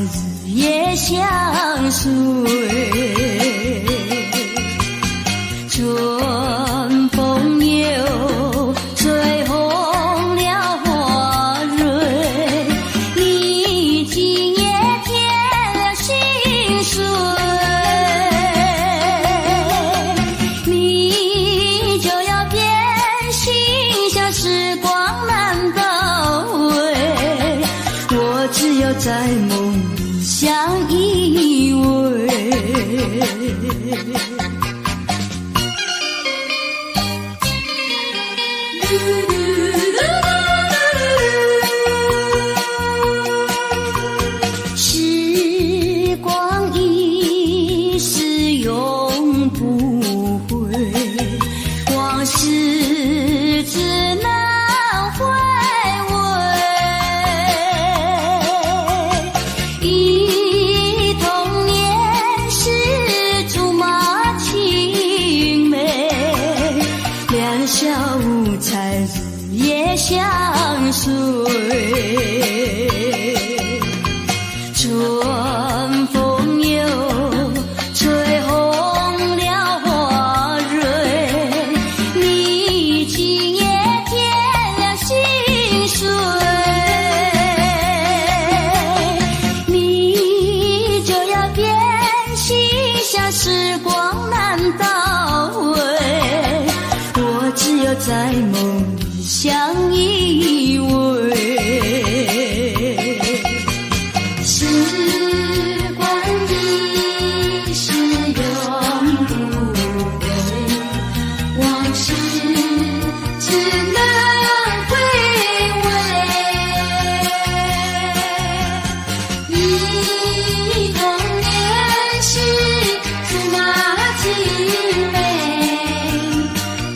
日夜相随。春风又吹红了花蕊，你今夜添了心碎，你就要变心，像时光难倒回，我只有在梦里相依偎。时光一逝永不回，往事只能回味。忆童年时竹马青梅，两小无猜日夜相随。春风又吹红了花蕊，你今夜添了心碎，你就要变心，像时光难倒回，我只有在梦里相依偎。时光一逝永不回，往事只能回味。忆童年时竹马青梅，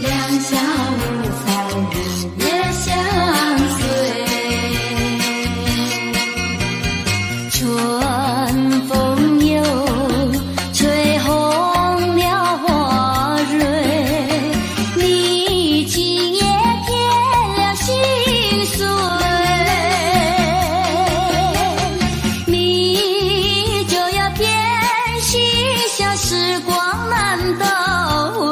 两小无猜日夜相随。春风又吹红了花蕊，你今夜添了心碎，你就要变心，像时光难倒回，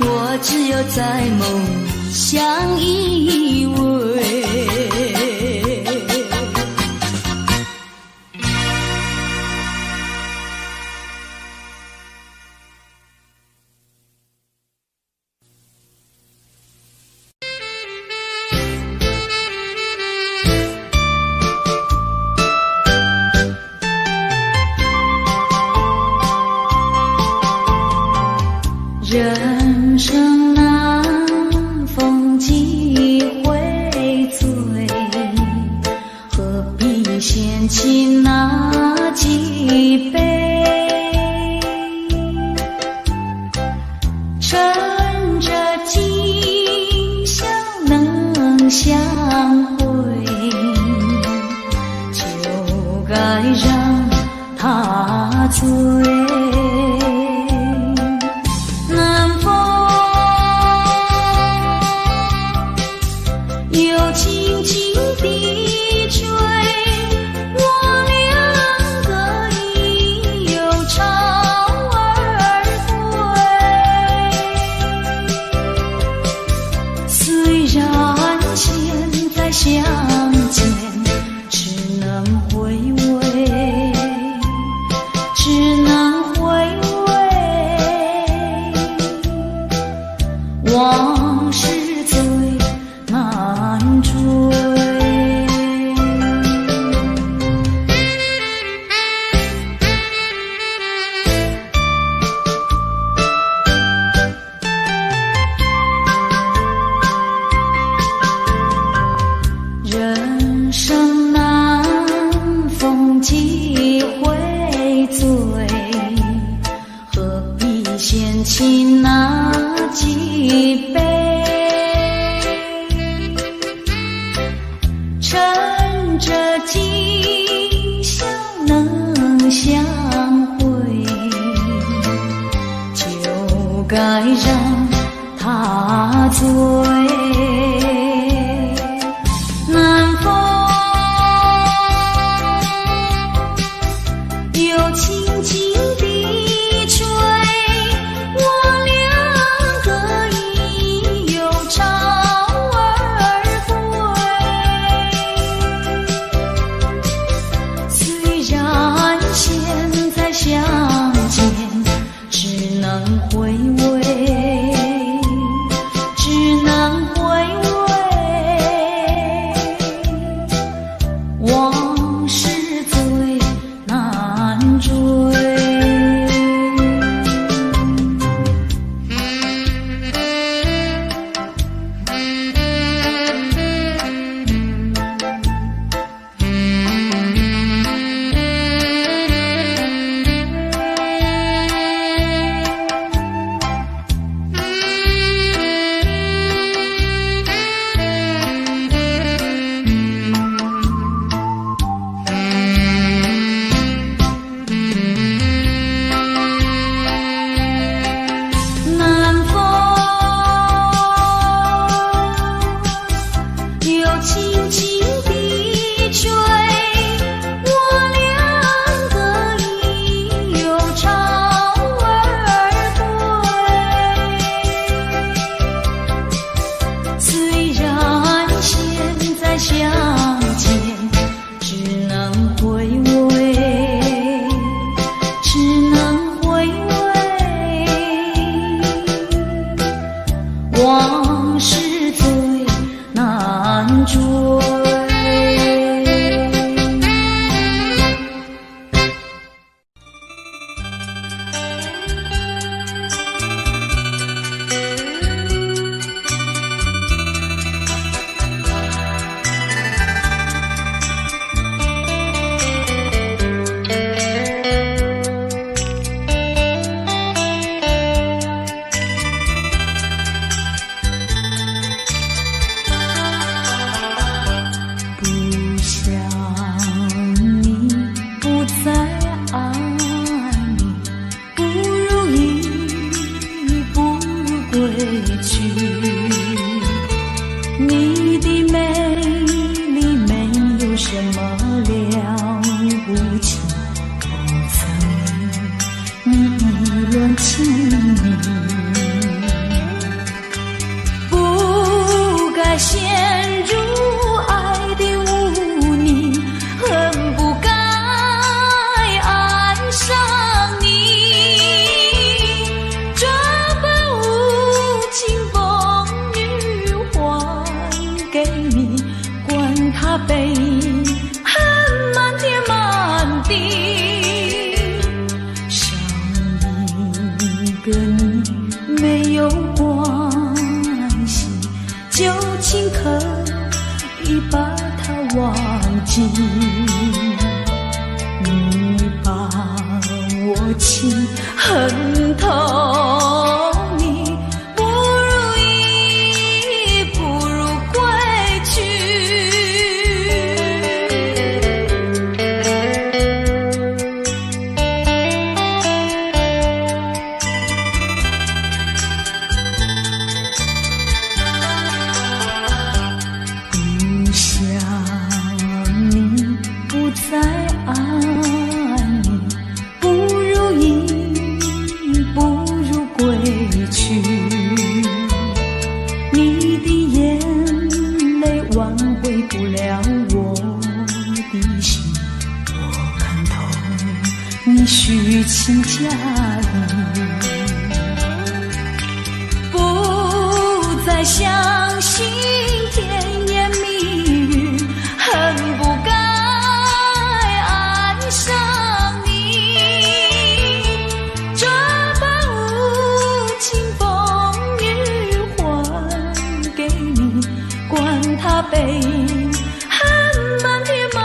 我只有在梦里相依偎。人生难逢几回醉，何必嫌弃那几杯？趁着今宵能相会，就该让他醉。轻轻地吹，我两个已有巢而归。虽然现在相见只能回味，只能回味。往事最难追。人生难逢几回醉，何必嫌弃那几杯？趁着今宵能相会，就该让他醉。难逢跟你没有关系，就请可以把它忘记。你把我情恨透，你不如意，不如归去。不想你，不再爱你，不如意，不如归去。你的眼泪挽回不了我的心，我看透你虚情假意，不再相信甜言蜜语，恨不该爱上你。这把无情风雨还给你，管他背恨满天满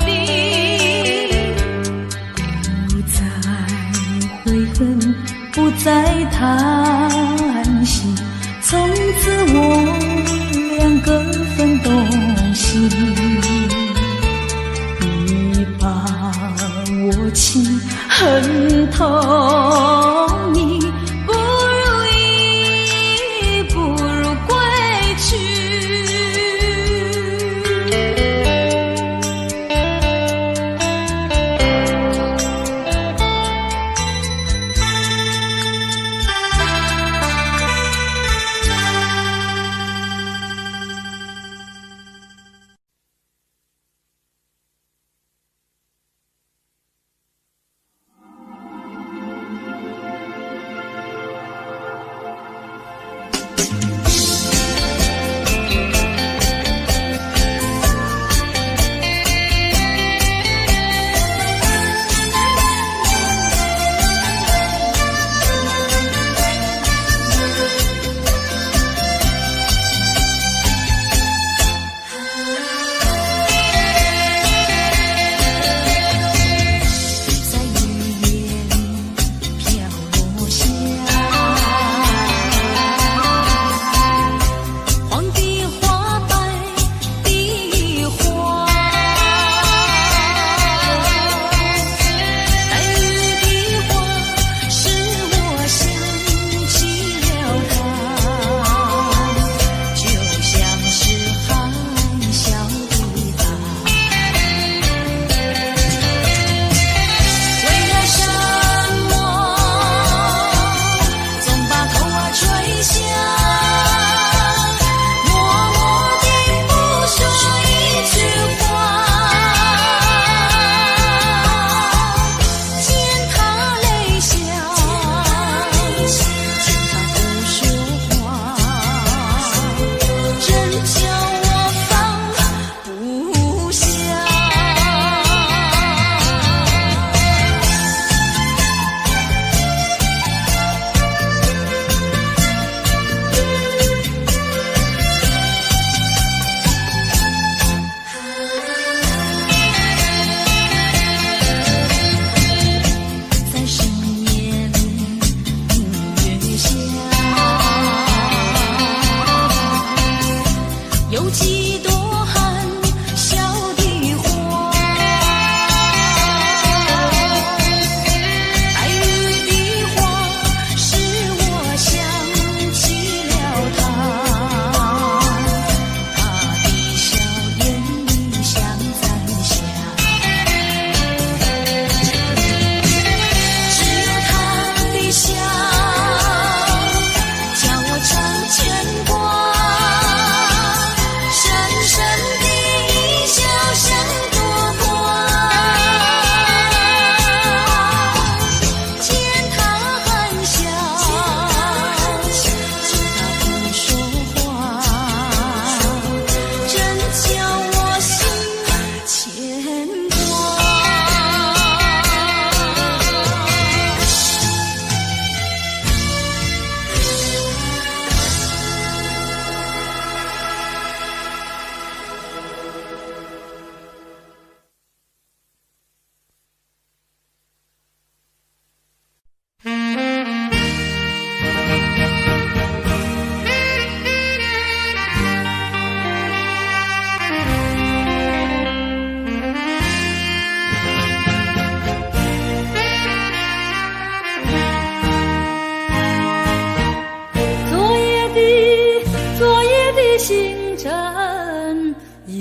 地。不再悔恨，不再叹息，从此我两个分东西。你把我情恨透，你不如意，不如归去。在雨夜飘落下，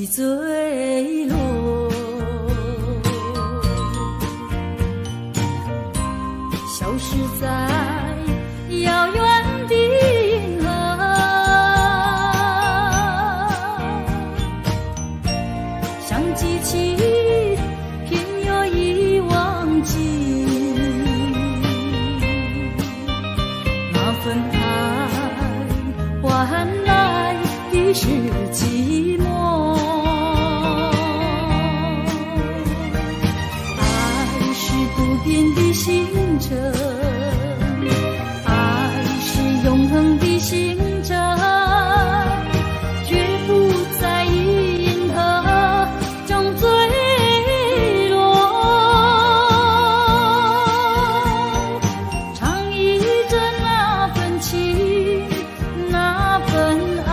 坠落。消失在遥远的银河，像机器偏又已忘记那份爱换来的是寂寞。爱是不变的星辰，爱是永恒的星辰，绝不在银河中坠落。唱忆着那份情，那份爱，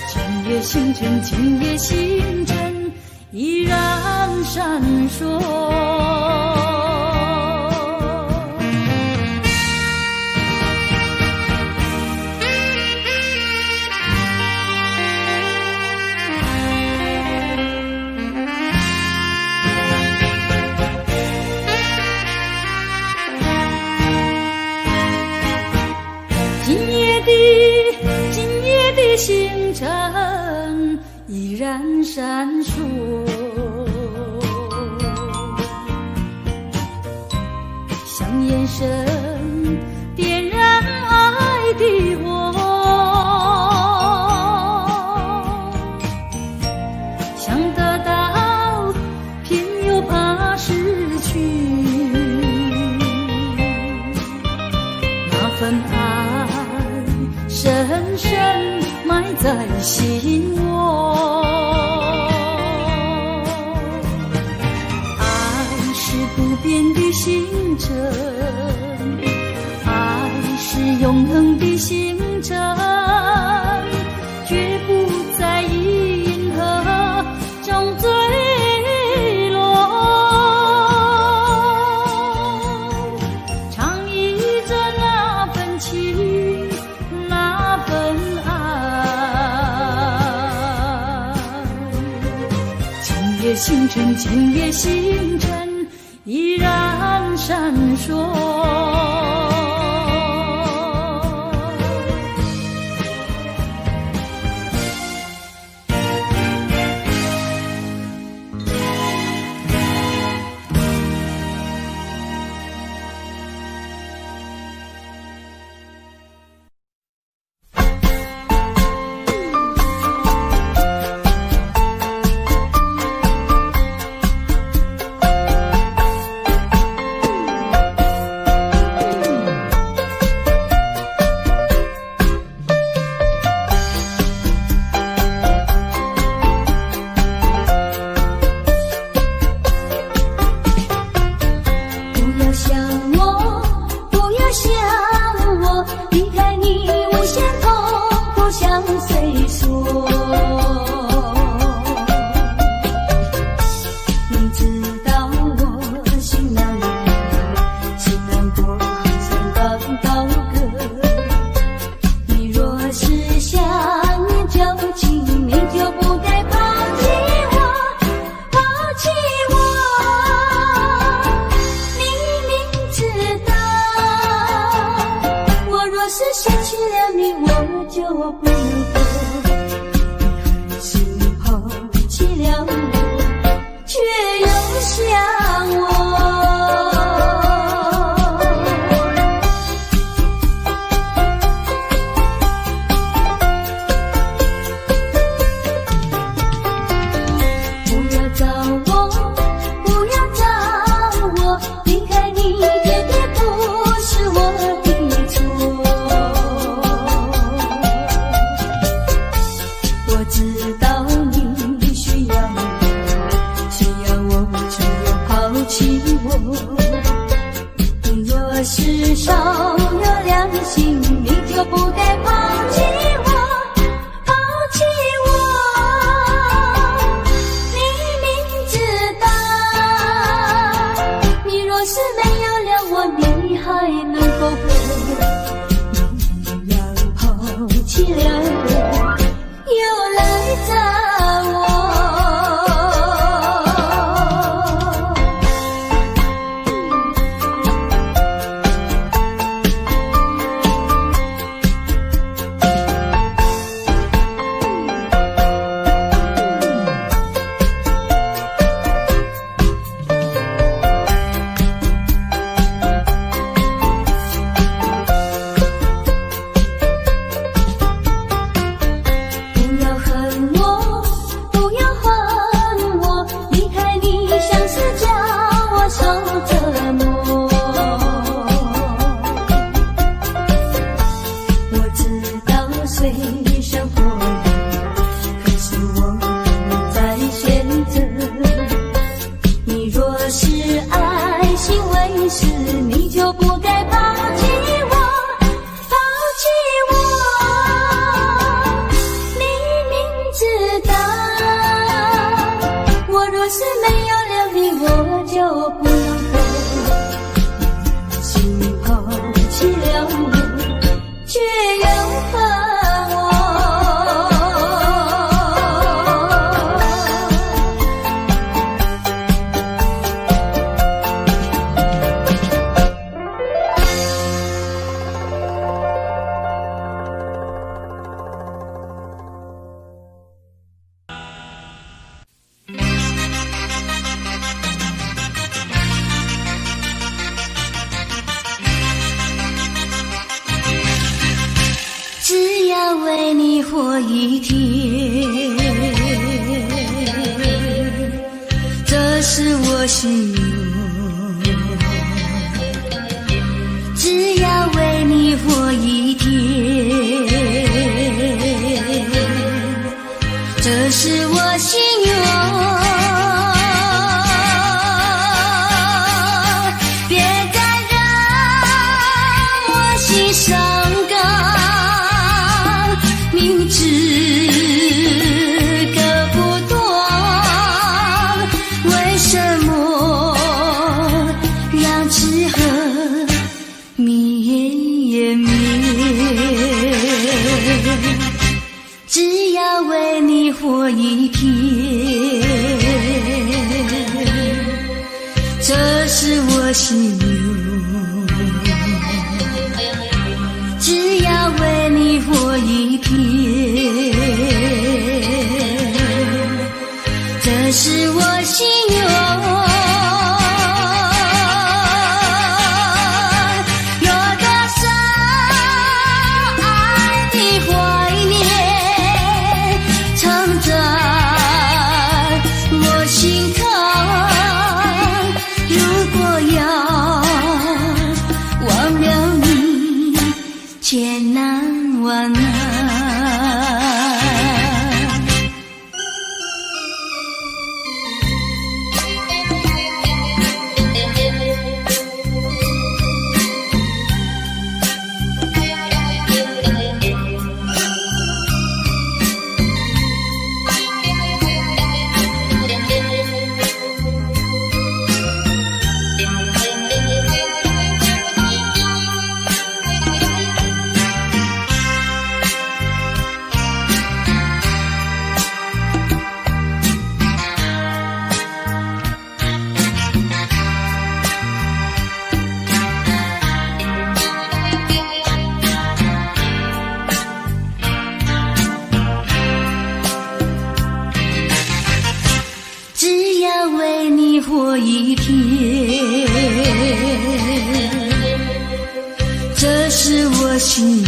今夜星辰，今夜星辰依然闪烁。今夜的星辰依然闪烁，像眼神点燃爱的火，想得到偏又怕失去，那份爱深深埋在心窝。爱是不变的星辰，爱是永恒的星辰，绝不在银河中坠落。唱忆着那份情，那份爱，今夜星辰，今夜星辰依然闪烁。就不能够心头凄凉却又恨我。只要为你活一天，这是我心愿。只要为你活一天，这是我心愿。别再让我心伤感，明知割不断，为什么让痴恨绵绵？只要为你活一天，这是我心愿。只要为你活一天，这是我心愿。有多少爱的怀念，藏在我心坎。如果要忘了你，千难万难。只要为你活一天，这是我心愿。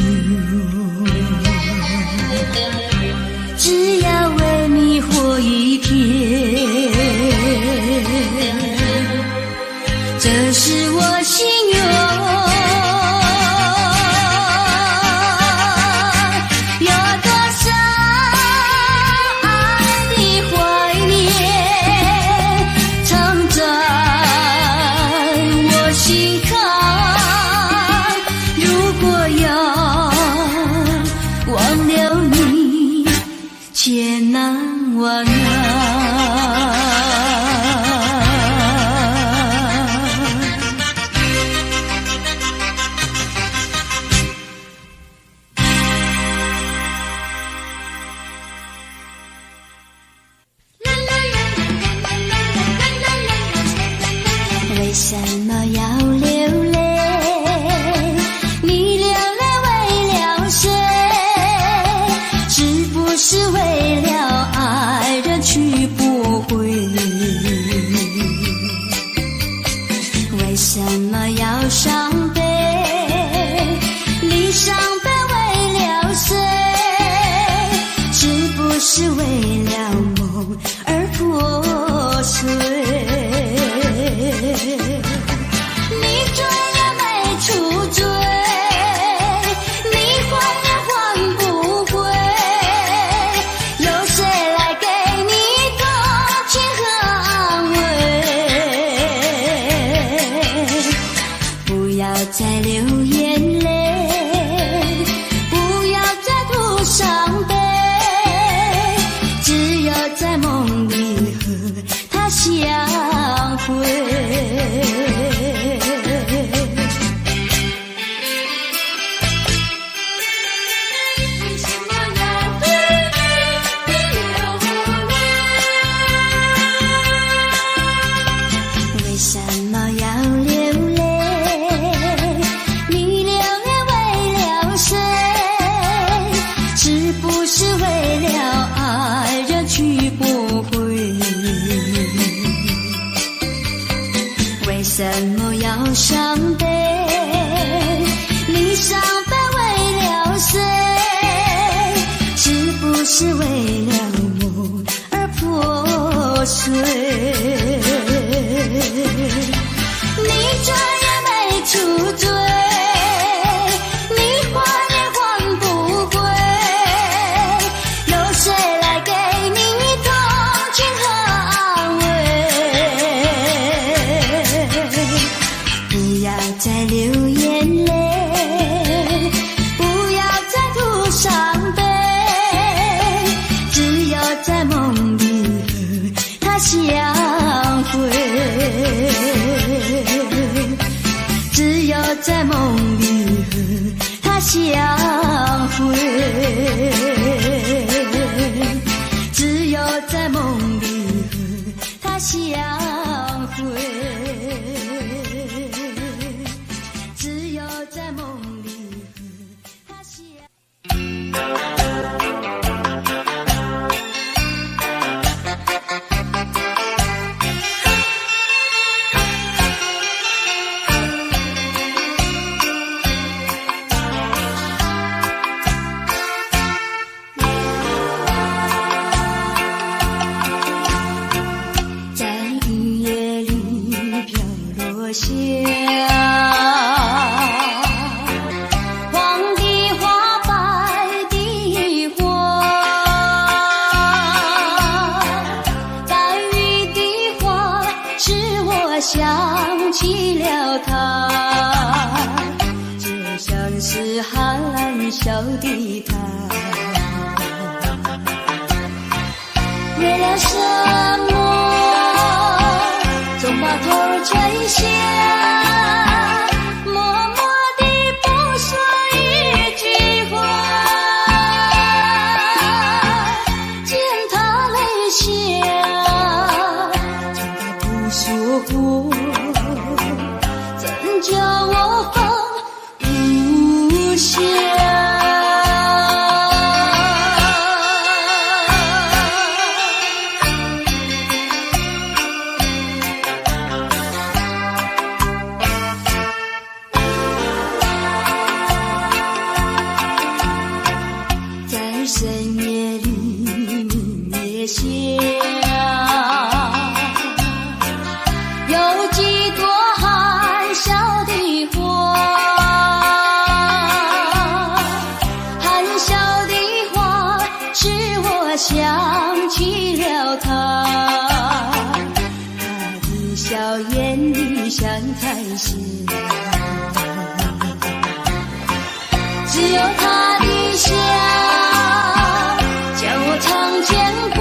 只要为你活一天，这是我心愿。千难万难。为什么要流泪？你流泪为了谁？是不是为了爱人去不回？为什么要伤悲？你伤悲为了谁？是不是为了梦而破碎？你追也没处追，你还也还不回，有谁来给你同情和安慰？不要再流眼泪，不要再哭伤悲，只有在梦里和他相会。相会，只有在梦里和他相会，只有在梦里和他相会。想起了他，就像是含笑的他，为了什么总把头垂下，默默地不说一句话，见他泪下，见他不说话，怎叫我放不下？在深夜里明月下，有几朵含笑的花，含笑的花使我想起了他，他的笑眼里像彩霞，只有他的笑叫我常牵挂，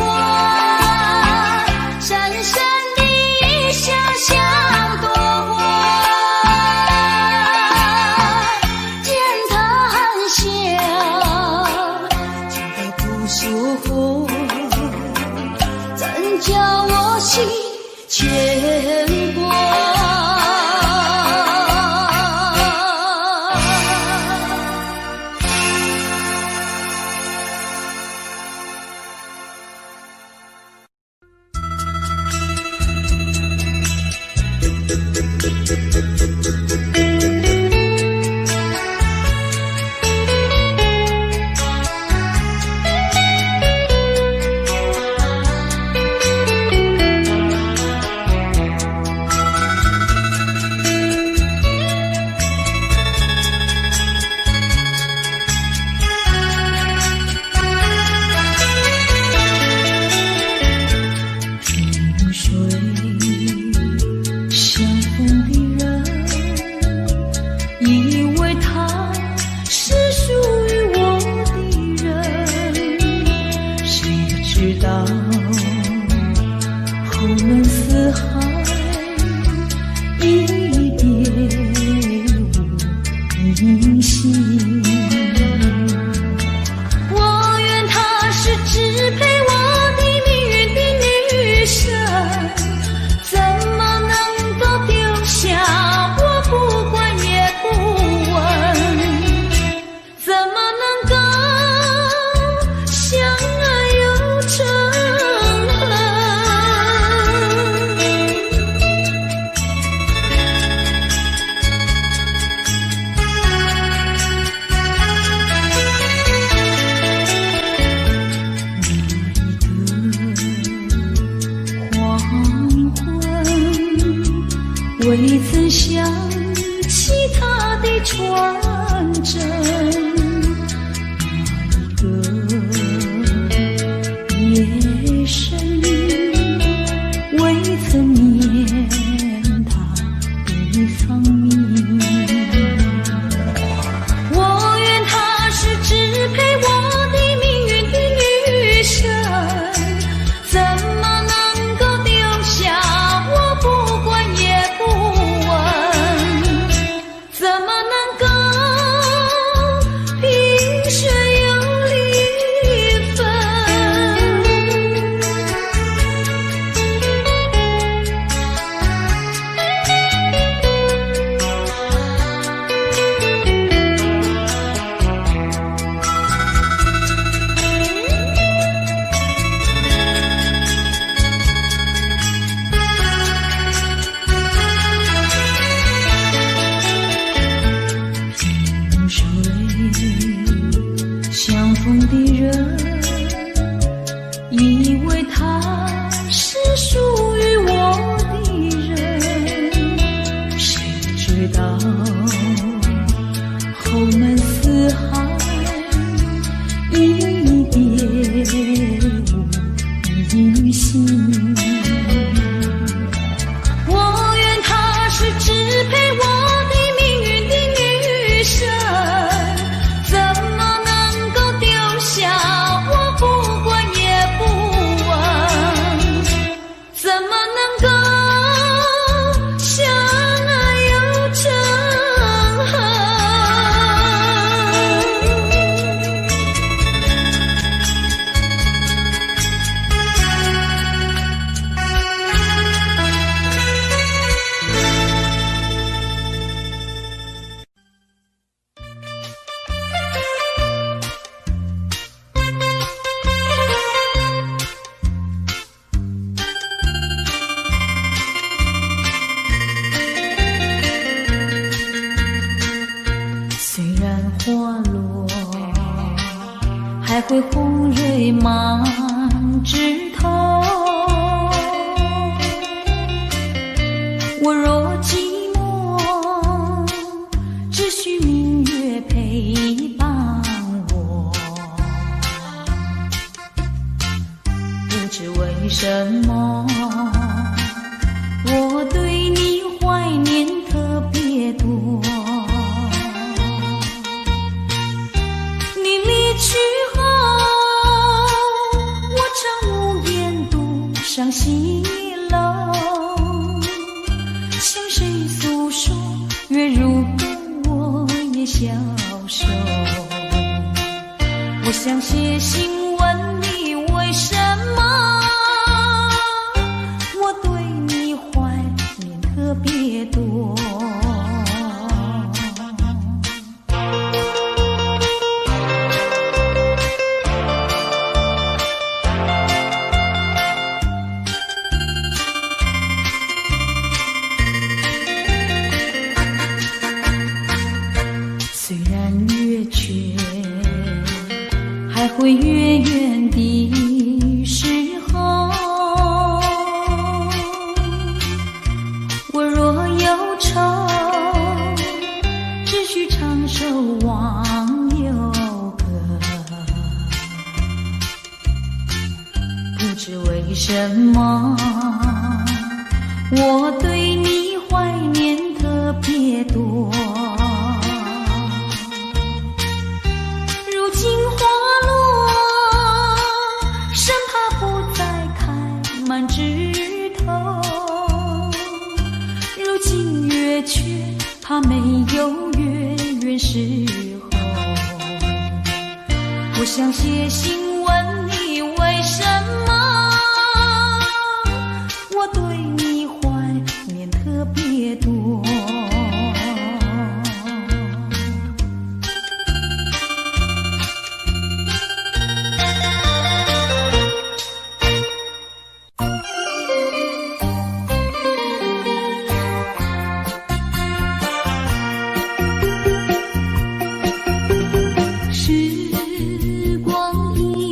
深深的一笑像朵花，见他含笑，见他不说话，怎叫我心牵挂？未曾想起他的传真，那一个夜深，未曾念他的芳名。我愿他是支配我的命运的女神，怎么能够丢下我不管也不问？怎么能够会红蕊满枝头。我若寂寞，只需明月陪伴我。不知为什么，我对你怀念特别多。你离去后，我常无言独上西楼，向谁诉说？月如歌，我也消瘦。我想写信问你，为什么我对你怀念特别多。虽然月缺，还会月圆的时候，我若忧愁，只需唱首忘忧歌。不知为什么，我对你怀念特别多。如今花落，生怕不再开满枝头。如今月缺，怕没有月圆时候。我想写信问你，为什么我对你怀念特别多。时光一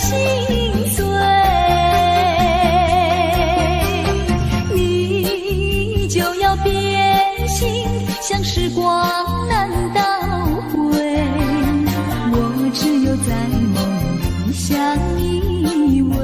心碎，你就要变心，像时光难倒回，我只有在梦里相依偎。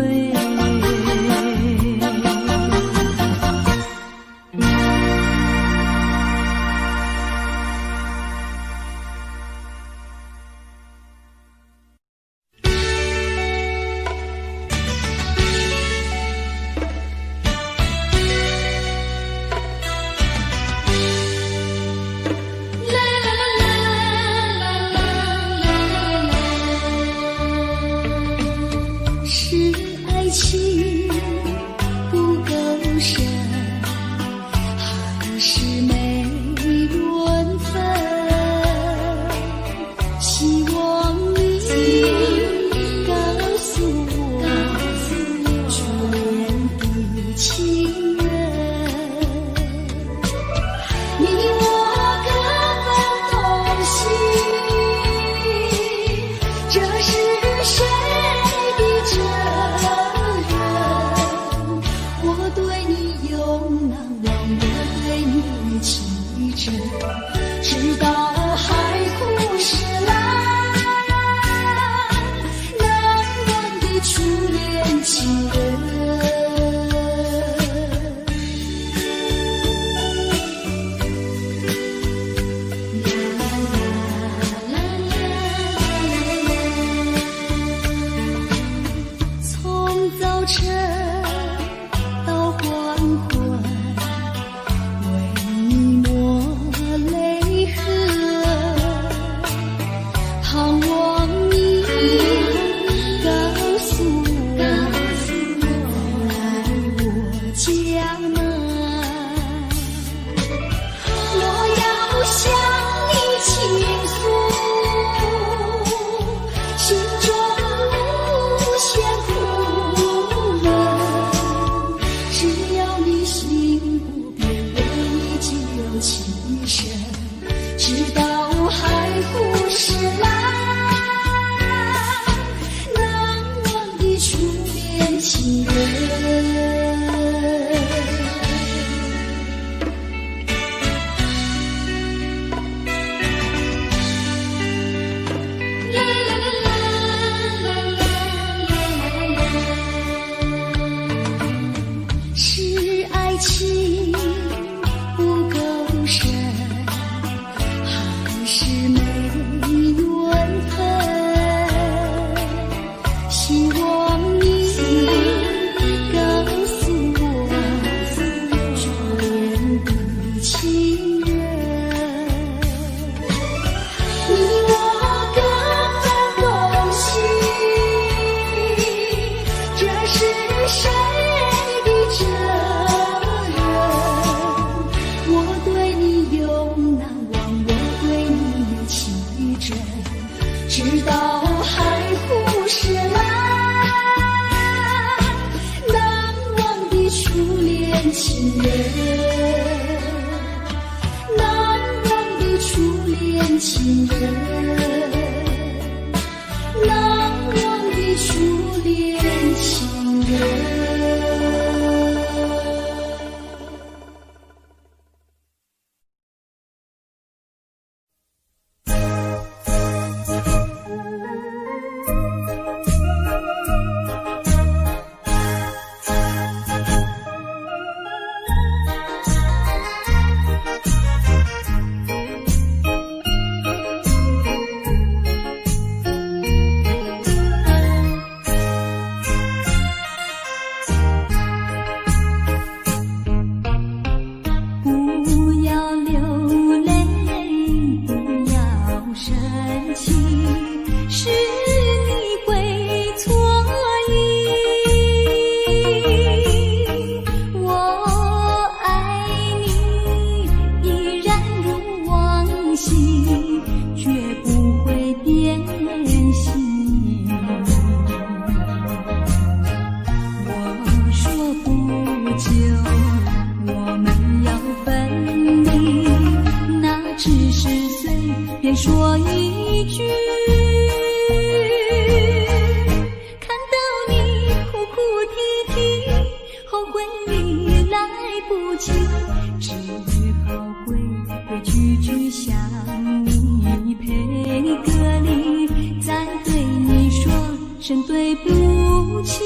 不起。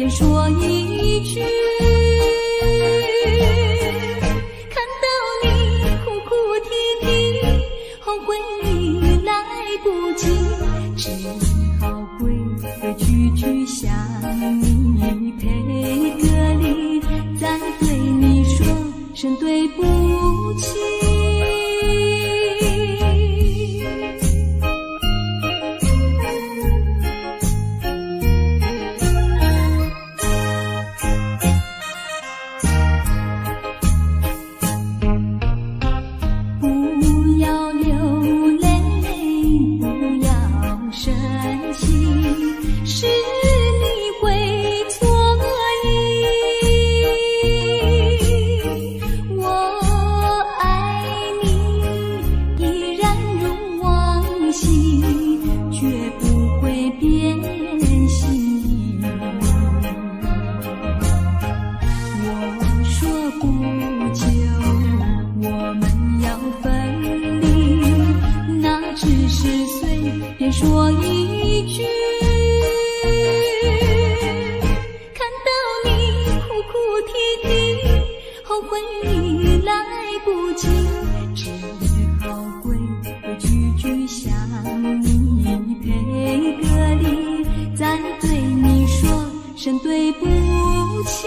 说一句，看到你哭哭啼啼，后悔你来不及，只好跪个句句向你赔个礼，再对你说声对不起。说一句，看到你哭哭啼啼，后悔你来不及，只好跪个句句向你赔个礼，再对你说声对不起。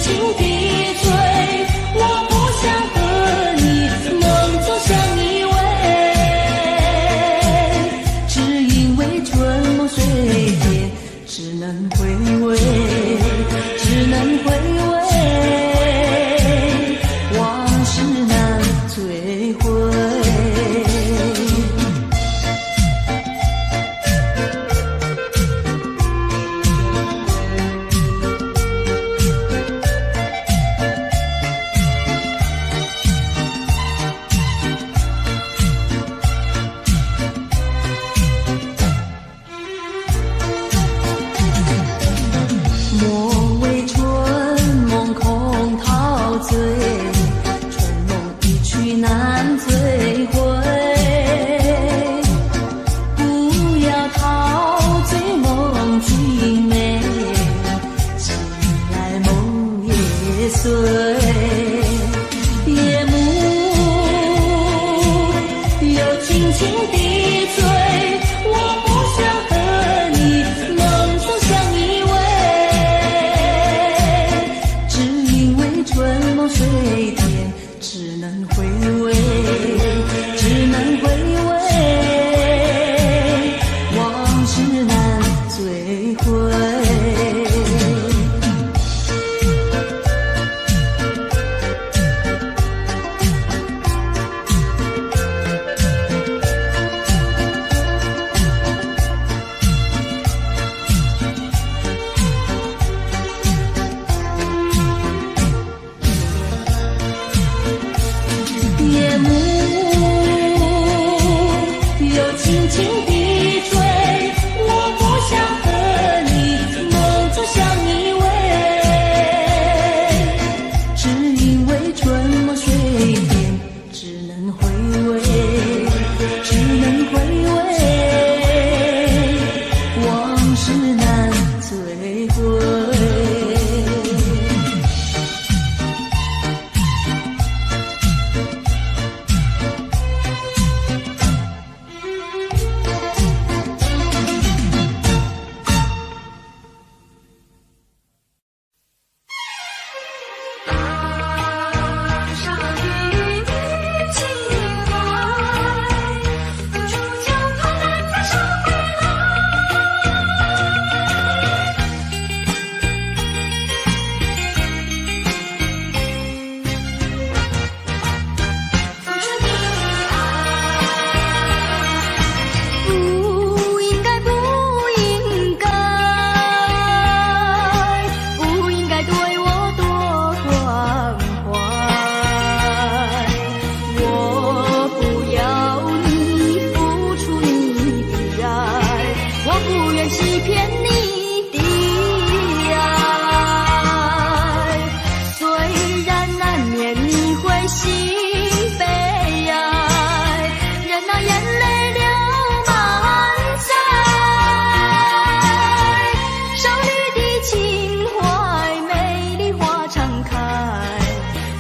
轻的醉，我不想和你梦中相依偎，只因为春梦水天，只能回味，只能回味，往事难追回。莫为春梦空陶醉，春梦一去难追回。不要陶醉梦境美，醒来梦也碎。夜幕又轻轻地醉，我不想和你梦中相依偎，只因为春梦水天，只能回味，只能回味，往事难追回。夜幕又轻轻地吹，我不想和你梦中相依偎，只因为春梦水天，只能回味，只能回味，往事难追回。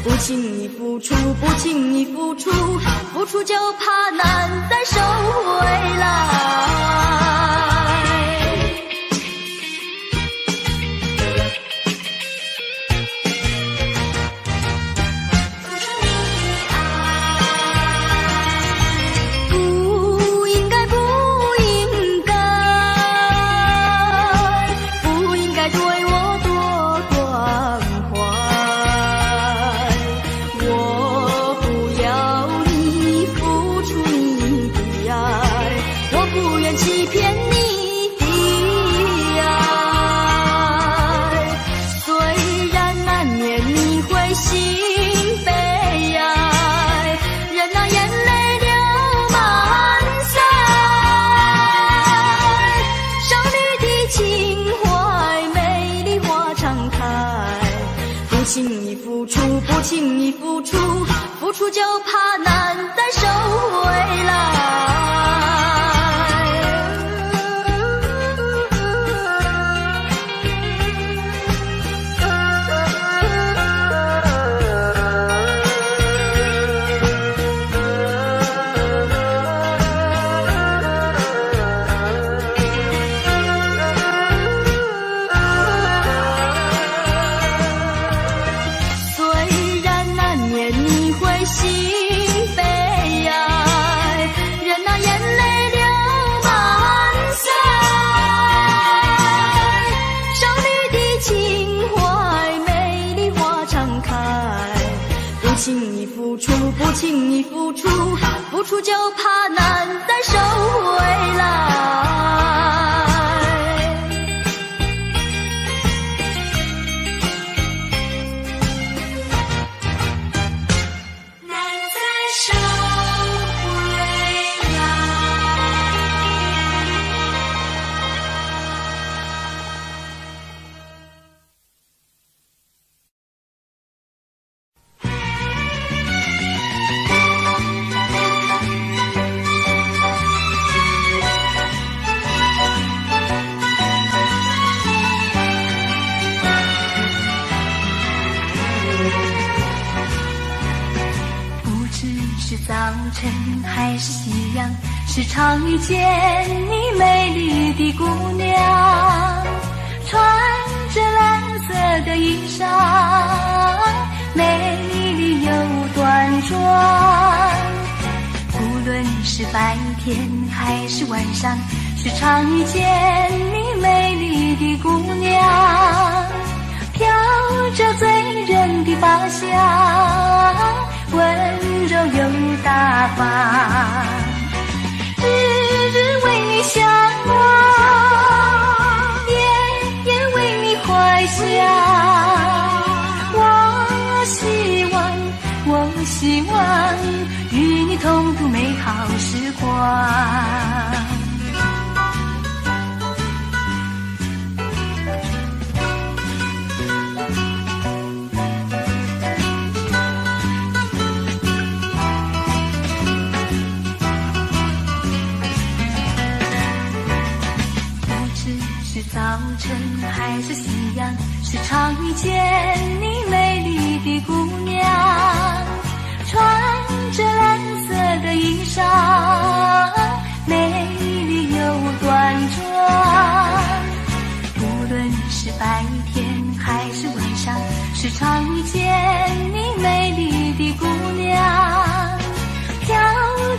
不轻易付出，不轻易付出，付出就怕难再收回来。不应该，不应该，不应该对我多关怀。我不要你付出你的爱，我不愿欺骗你的爱。虽然难免你会心悲哀，任那眼泪流满腮。少女的情怀，美丽花常开。不轻易付出，不轻易付出，付出就怕难再收回来。付出，不轻易付出，付出就怕难再收回来。早晨还是夕阳，时常遇见你美丽的姑娘，穿着蓝色的衣裳，美丽又端庄。无论是白天还是晚上，时常遇见你美丽的姑娘，飘着醉人的发香，温柔又大方，日日为你向往，夜夜为你怀想。我希望与你同度美好时光。早晨还是夕阳，时常遇见你美丽的姑娘，穿着蓝色的衣裳，美丽又端庄。无论是白天还是晚上，时常遇见你美丽的姑娘，飘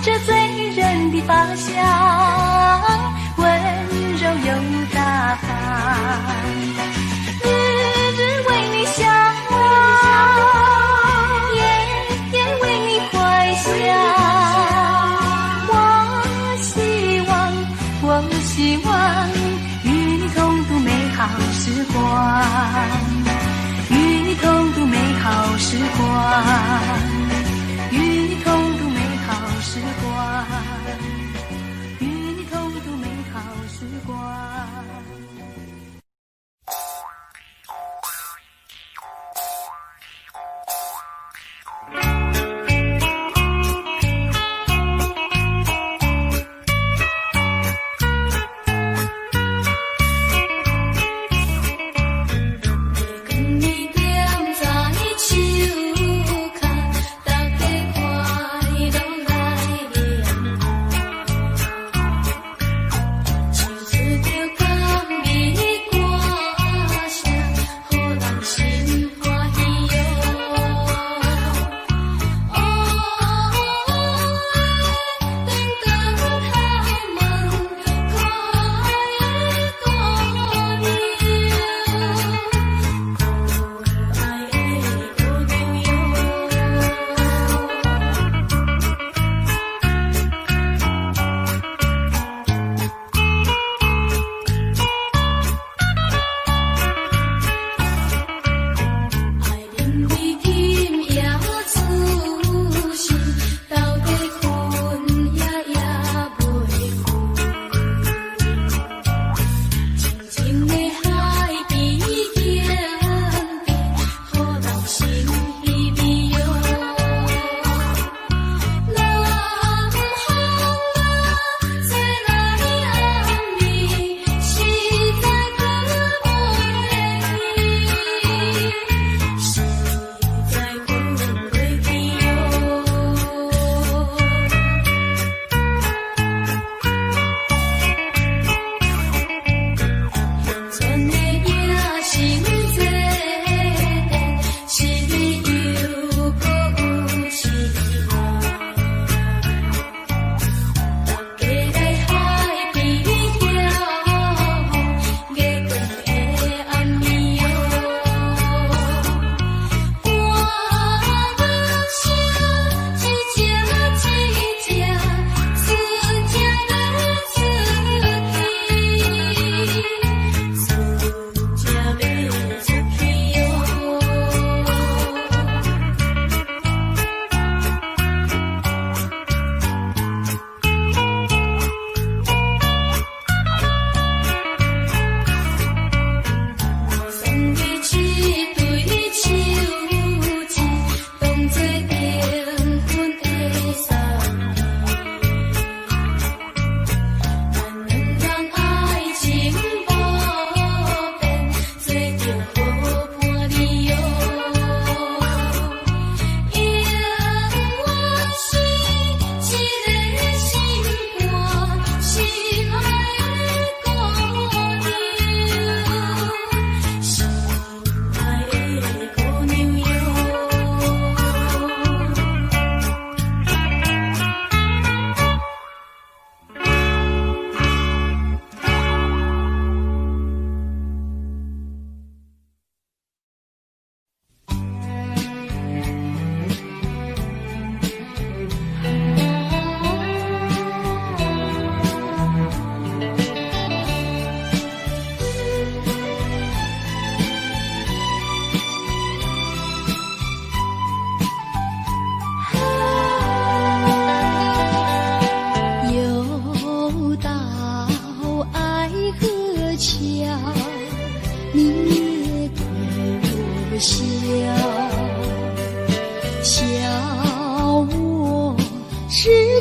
着醉人的发香，温柔又大方，日日为你向往，夜夜为你怀想。我希望与你同度美好时光，与你同度美好时光，与你同度美好时光，与你同度美好时光。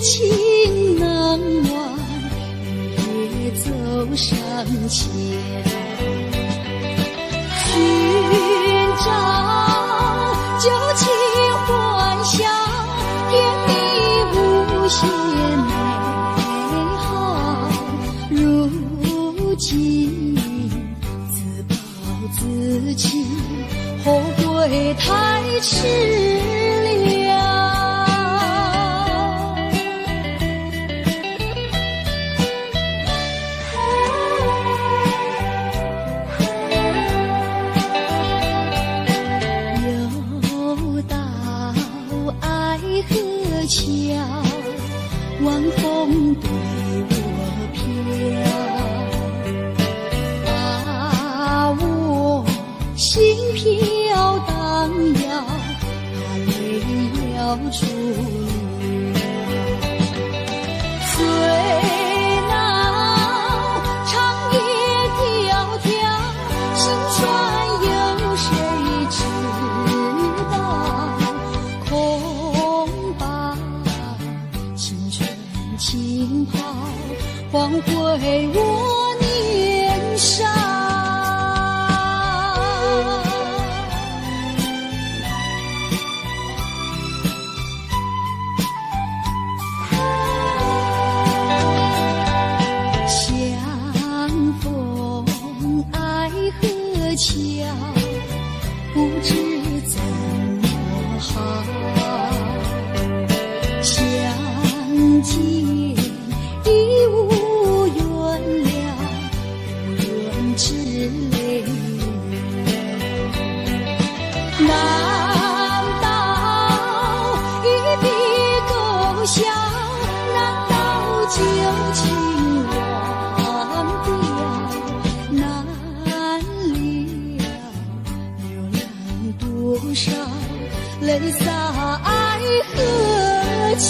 情难忘，也走上前，寻找旧情幻想，甜蜜无限美好。如今自暴自弃，后悔太迟了。又到爱河桥，晚风对我飘，把我心飘荡摇，把泪要出流。岁老长夜迢迢，心酸有谁知道？空把青春浸泡，换回我年少。相逢爱河桥，不知怎么好。相见已无缘了，无缘之泪。难道一笔勾销？难道旧情忘掉？难了流浪多少泪洒爱河桥。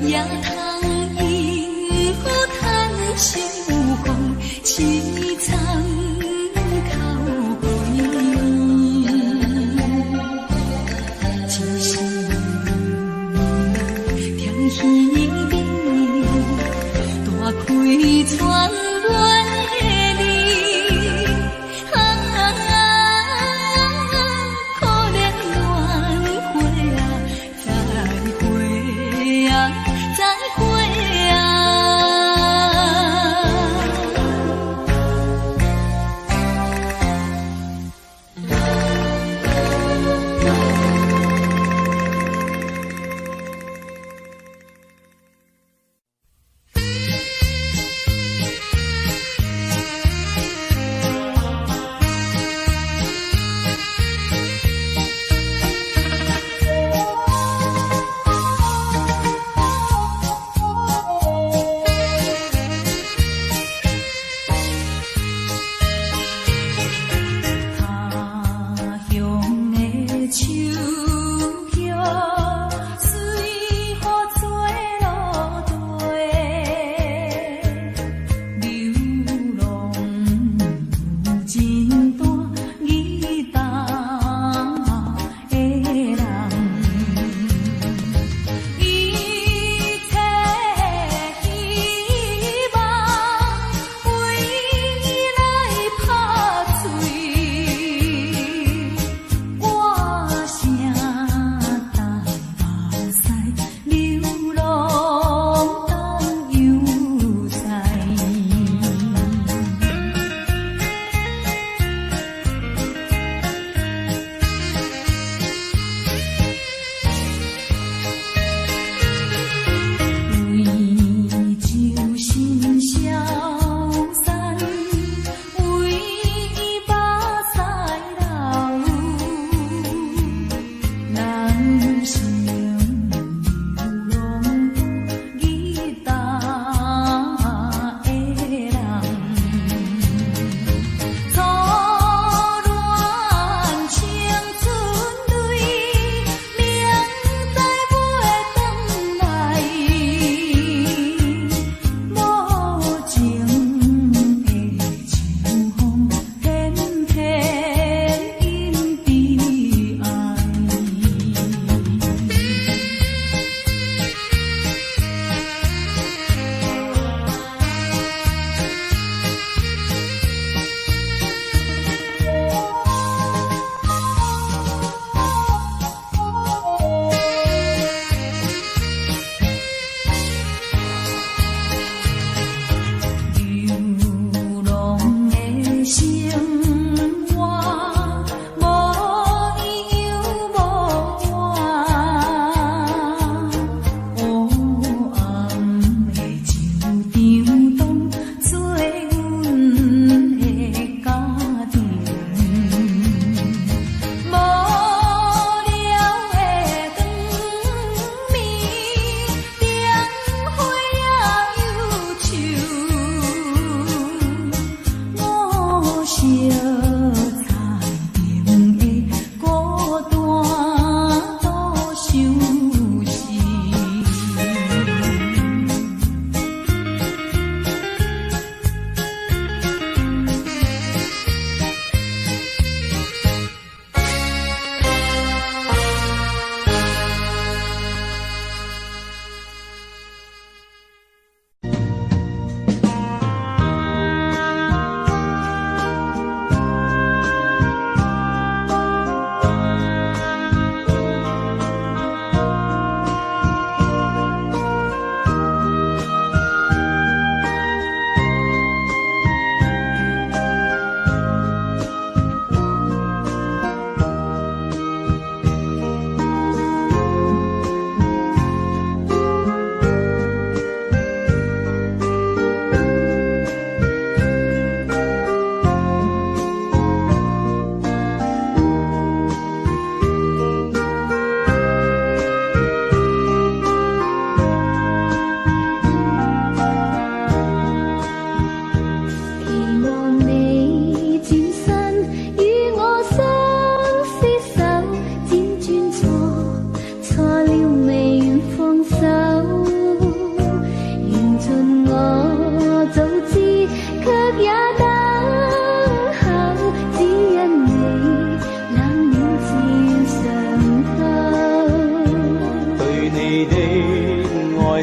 也通因何叹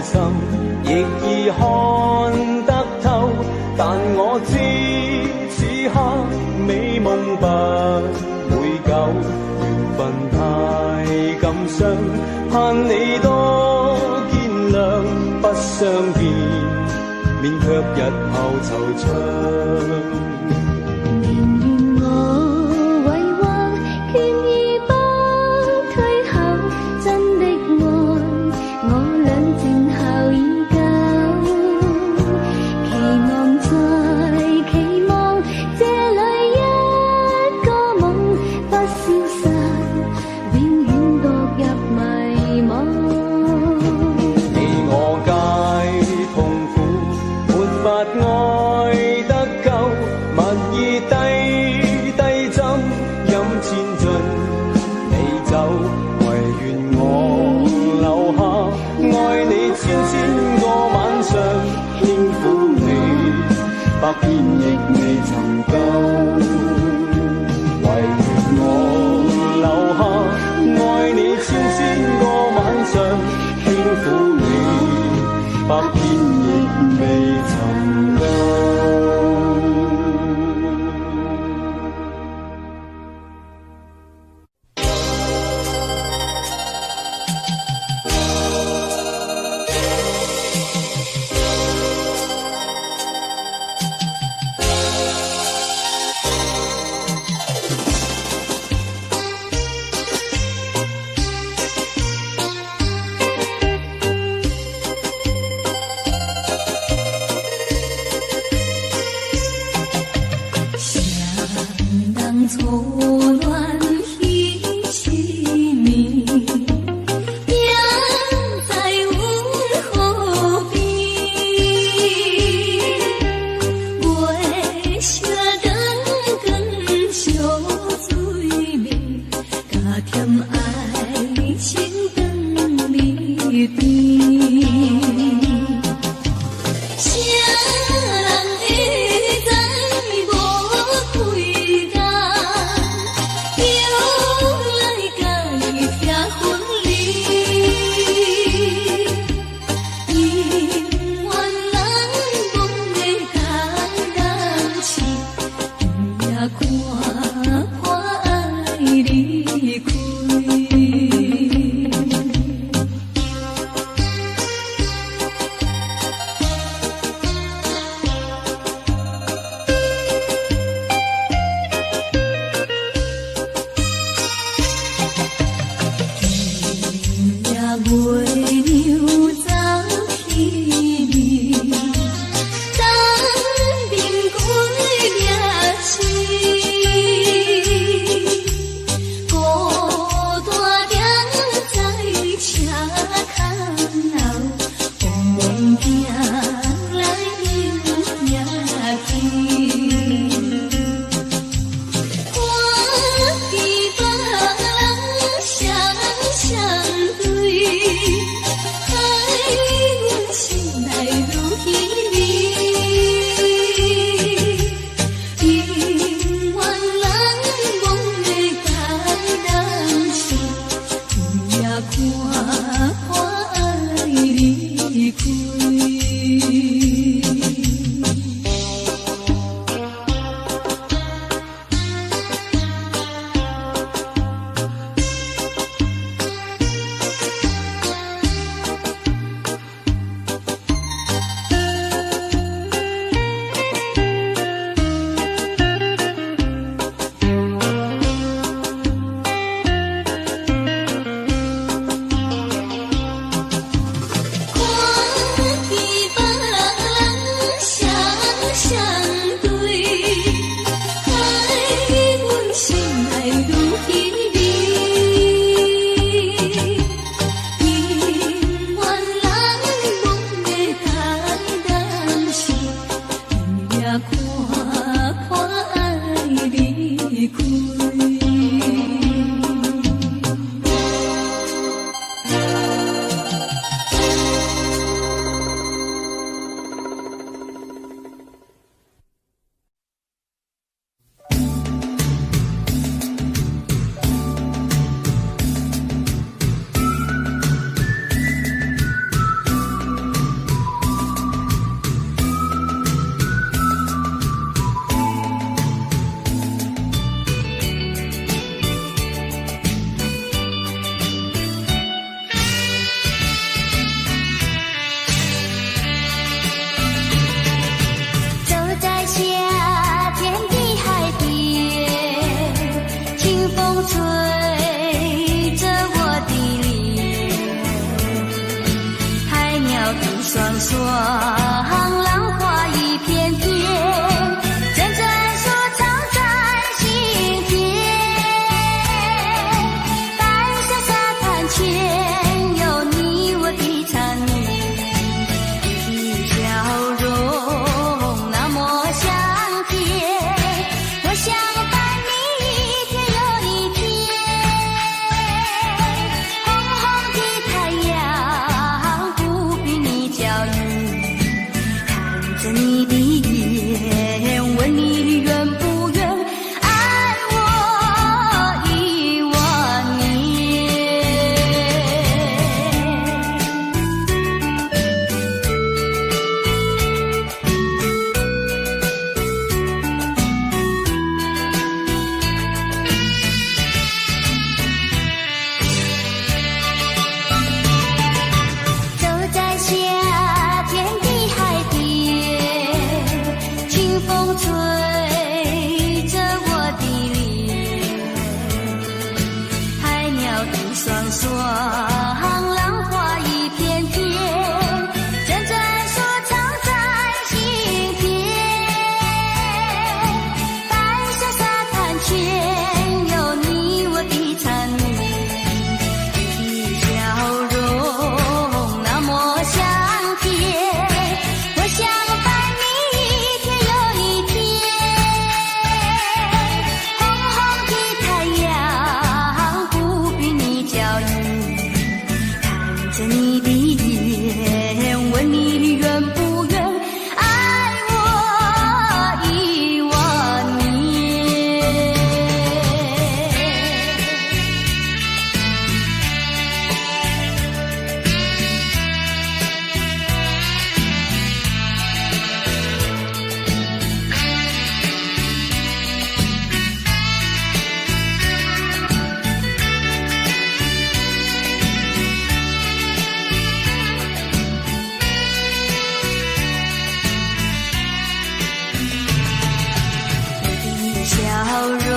心，亦已看得透。但我知此刻美夢不會久，緣分太感傷，盼你多見諒。不相見，免卻日後惆悵。百遍亦未曾夠，唯願我留下，愛你千個晚上，輕撫你，百遍亦未曾夠。鸟吐双双，浪花一片片，阵阵说唱在心田。白色沙滩前有你我的缠绵，你的笑容那么香甜，我想伴你一天又一天。红红的太阳不比你娇艳，看着你的眼，问你愿不愿爱我10000年。走在夏天的海边，清风吹着我的脸，海鸟吐双双，浪花一片片，阵阵说唱在心田。白色沙滩前有你我的缠绵，你的笑容那么香甜，我想伴你一天又一天。红红的太阳不比你娇艳，看着你的眼，问你愿不愿爱我10000年。你的笑容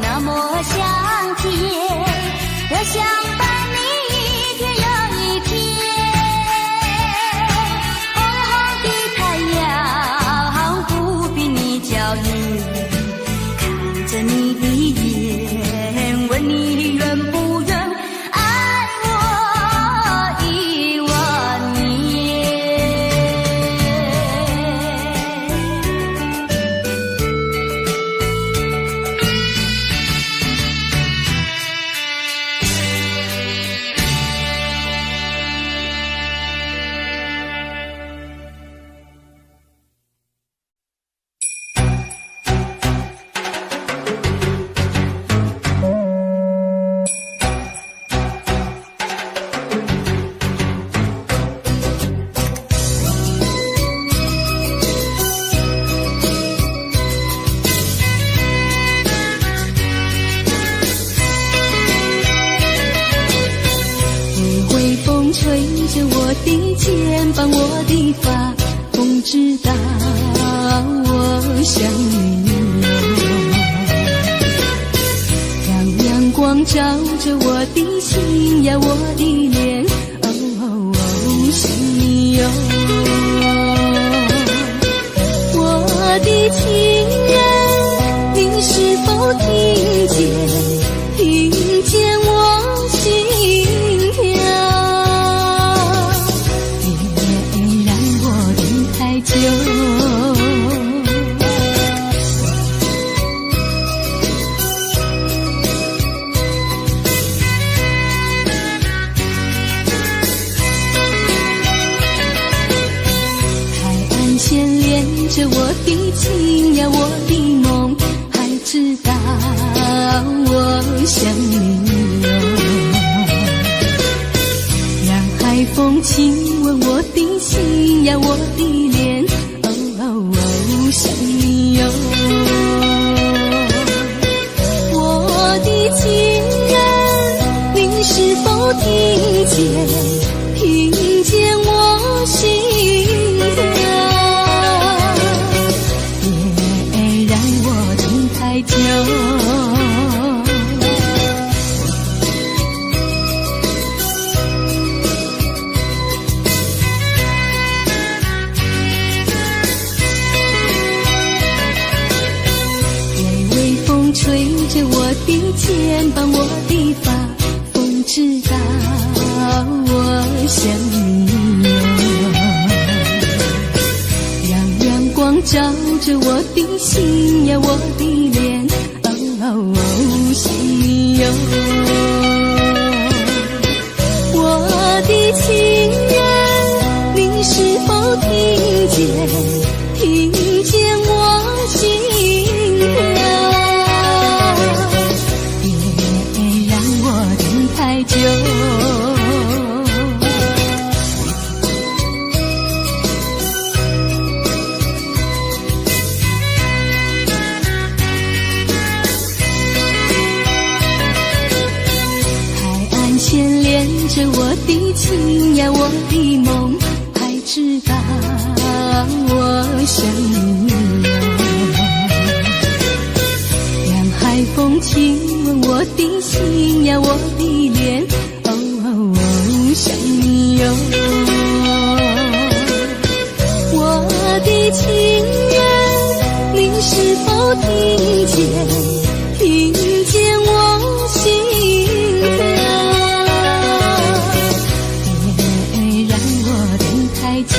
那么香甜，我想伴你一天又一天。红红的太阳不比你娇艳，看着你的眼，问你愿不愿爱我10000年。微风吹着我的肩膀，我的发，风知道我想你了。让阳光照着我的心呀，我的脸，想你哟。我的情人，你是否听见我心跳？别让我等太久。海岸线连着我的情呀，我的梦，还知道我想你哟。让海风亲吻我的心呀，我的脸，想你哟。我的情人，你是否听见我心跳？别让我等太久。相拥。让阳光照着我的心呀，我的脸，心哟。我的情人，你是否听见我心跳？别让我等太久。牵连着我的情呀，我的梦，还知道我想你哟。让海风亲吻我的心呀，我的脸，想你哟。我的情人，你是否听见我心跳？太久。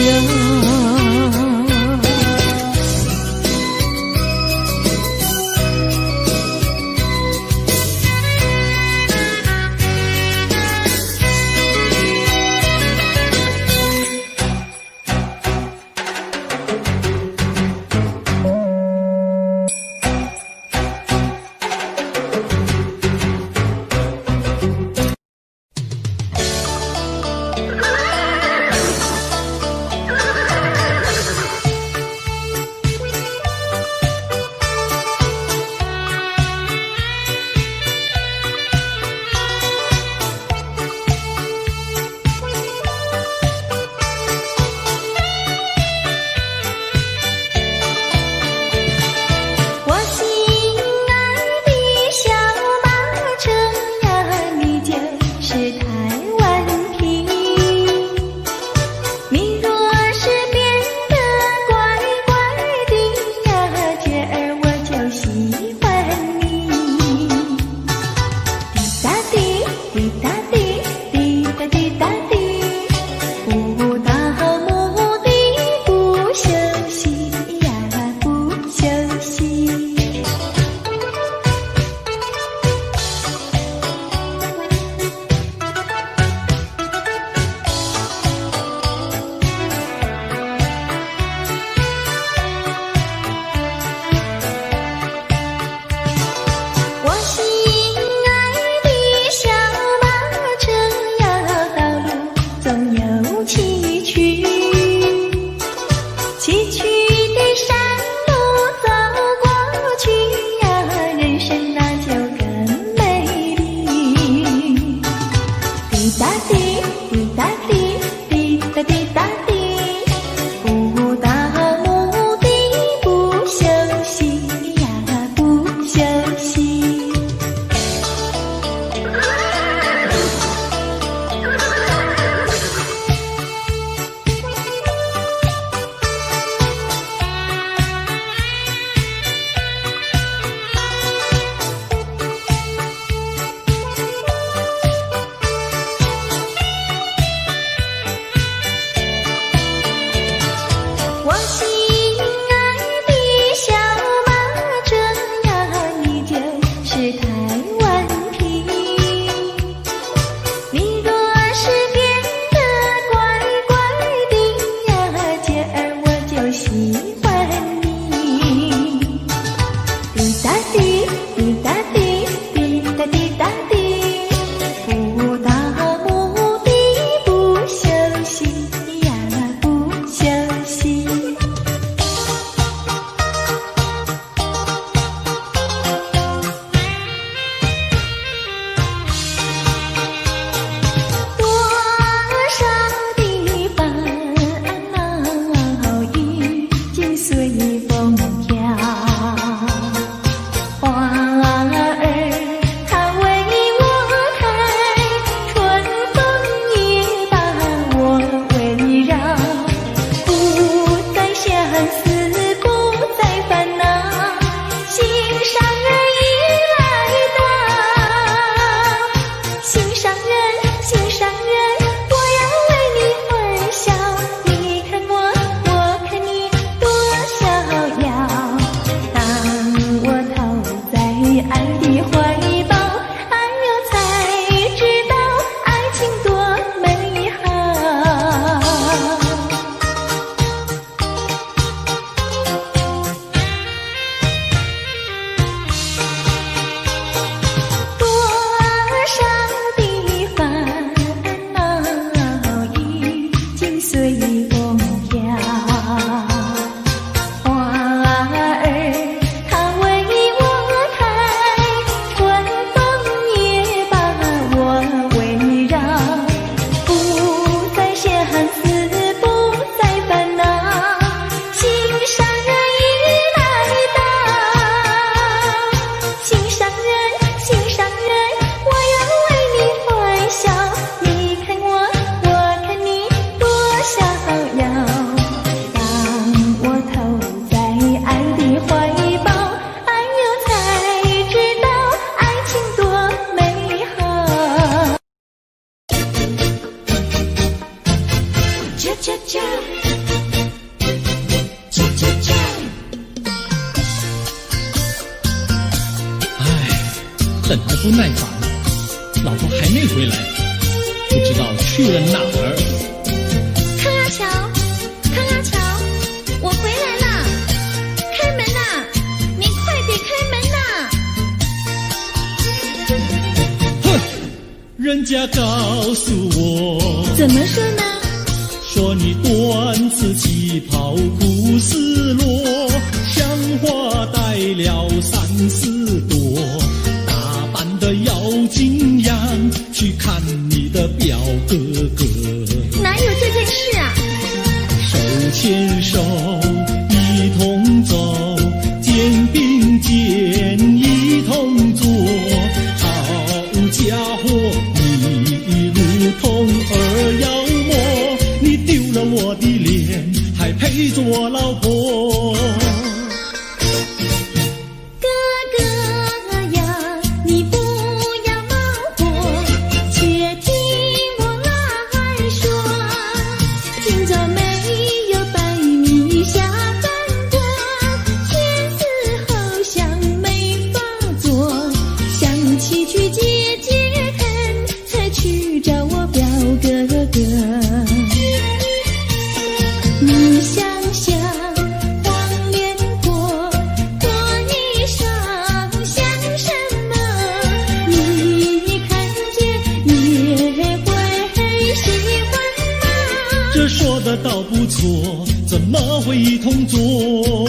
等得不耐烦了，老婆还没回来，不知道去了哪儿。康阿乔，康阿乔，我回来了，开门呐！你快点开门呐！哼，人家告诉我，怎么说呢？说你短次旗袍不丝落，像花戴了3、4朵。的妖精样去看你的表哥哥，哪有这件事啊？手牵手一同走，肩并肩一同坐，好家伙，你如同儿妖魔，你丢了我的脸，还陪着我老婆。倒不错，怎么会一同做？